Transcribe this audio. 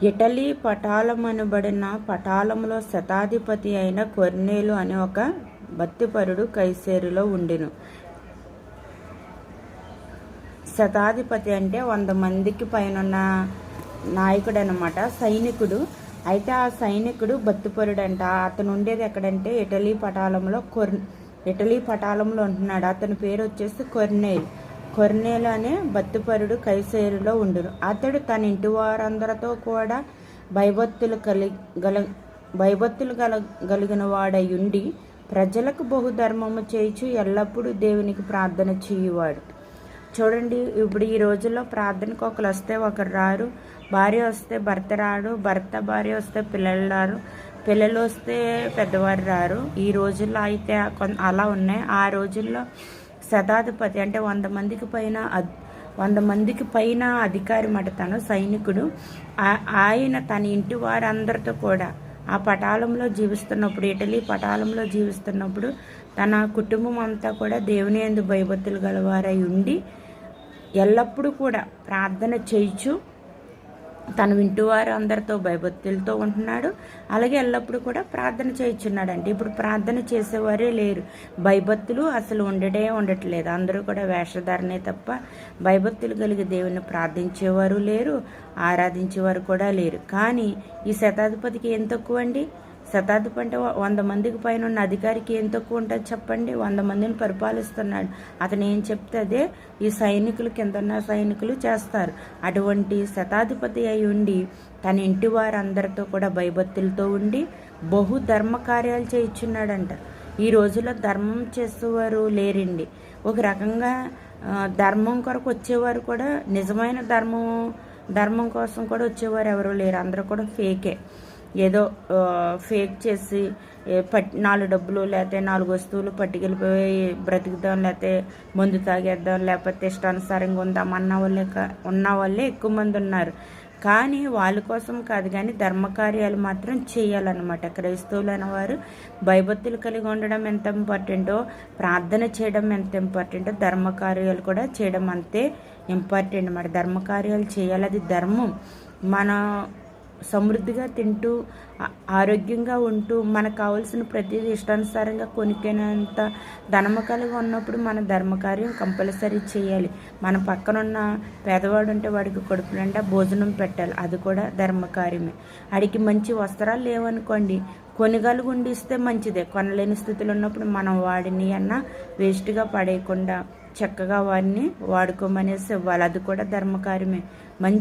Italy పటాలమనబడిన పటాలంలో శతాధిపతి అయిన కొర్నేలు అనే ఒక భక్తిపరుడు కైసరులో ఉండెను. శతాధిపతి అంటే 100 మందికి పైన నాయకుడు అనమాట, సైనికుడు. అయితే ఆ సైనికుడు భక్తిపరుడు అంట. అతను ఉండేది ఎక్కడంటే ఇటలీ పటాలంలో ఉంటున్నాడు. అతని పేరు వచ్చేసి కొర్నేలు అనే భక్తిపరుడు కైసరులో ఉండును. అతడు తన ఇంటి వారందరితో కూడా భయభక్తులు కలిగిన వాడై ఉండి ప్రజలకు బహుధర్మము చేయుచు ఎల్లప్పుడూ దేవునికి ప్రార్థన చేయువాడు. చూడండి, ఇప్పుడు ఈ రోజుల్లో ప్రార్థనకు ఒకరు వస్తే ఒకరు రారు, భార్య వస్తే భర్త రాడు, భర్త భార్య వస్తే పిల్లలు రారు, పిల్లలు వస్తే పెద్దవారు రారు. ఈ రోజుల్లో అయితే అలా ఉన్నాయి. ఆ రోజుల్లో శతాధిపతి అంటే 100 మందికి పైన అధికారి మాట, తను సైనికుడు. ఆయన తన ఇంటి వారందరితో కూడా ఆ పటాలంలో జీవిస్తున్నప్పుడు, ఇటలీ పటాలంలో జీవిస్తున్నప్పుడు తన కుటుంబం అంతా కూడా దేవుని యందు భయభక్తులు గలవారై ఉండి ఎల్లప్పుడూ కూడా ప్రార్థన చేయుచు తన ఇంటివారు అందరితో భయభక్తులతో ఉంటున్నాడు. అలాగే ఎల్లప్పుడూ కూడా ప్రార్థన చేయించున్నాడు. అంటే ఇప్పుడు ప్రార్థన చేసేవారే లేరు, భయభక్తులు అసలు ఉండట్లేదు. అందరూ కూడా వేషధారణే తప్ప భయభక్తులు కలిగి దేవుని ప్రార్థించేవారు లేరు, ఆరాధించేవారు కూడా లేరు. కానీ ఈ శతాధిపతికి ఏం తక్కువ అండి? శతాధిపతి అంటే 100 మందికి పైన ఉన్న అధికారికి ఏం తక్కువ ఉంటుంది చెప్పండి? 100 మందిని పరిపాలిస్తున్నాడు. అతను ఏం చెప్తే అదే ఈ సైనికులు, కింద ఉన్న సైనికులు చేస్తారు. అటువంటి శతాధిపతి అయి ఉండి తన ఇంటి వారందరితో కూడా భయభక్తులతో ఉండి బహు ధర్మ కార్యాలు చేయించున్నాడంట. ఈ రోజుల్లో ధర్మం చేసేవారు లేరండి. ఒక రకంగా ధర్మం కొరకు వచ్చేవారు కూడా, నిజమైన ధర్మం కోసం కూడా వచ్చేవారు ఎవరు లేరు. అందరూ కూడా ఫేకే. ఏదో ఫేక్ చేసి 4 డబ్బులు లేకపోతే 4 వస్తువులు పట్టుకెళ్ళిపోయి బ్రతుకుదాం, లేకపోతే మందు తాగేద్దాం, లేకపోతే ఇష్టానుసారంగా ఉందాం ఉన్న వాళ్ళే ఎక్కువ మంది ఉన్నారు. కానీ వాళ్ళ కోసం కాదు, కానీ ధర్మకార్యాలు మాత్రం చేయాలన్నమాట. క్రైస్తవులు అనేవారు భయభక్తులు కలిగి ఉండడం ఎంత ఇంపార్టెంటో, ప్రార్థన చేయడం ఎంత ఇంపార్టెంటో, ధర్మకార్యాలు కూడా చేయడం అంతే ఇంపార్టెంట్ అన్నమాట. ధర్మకార్యాలు చేయాలి, అది ధర్మం. మన సమృద్ధిగా తింటూ ఆరోగ్యంగా ఉంటూ మనకు కావాల్సిన ప్రతిదీ ఇష్టానుసారంగా కొనుక్కునేంత ధనము కలిగి ఉన్నప్పుడు మన ధర్మకార్యం కంపల్సరీ చేయాలి. మన పక్కనున్న పేదవాడు ఉంటే వాడికి కడుపు నిండా భోజనం పెట్టాలి, అది కూడా ధర్మకార్యమే. వాడికి మంచి వస్త్రాలు లేవనుకోండి, కొనగలిగి ఉండిస్తే మంచిదే. కొనలేని స్థితిలో ఉన్నప్పుడు మనం వాడిని వేస్ట్గా పడేయకుండా చక్కగా వాడిని వాడుకోమనేసి ఇవ్వాలి, అది కూడా ధర్మకార్యమే.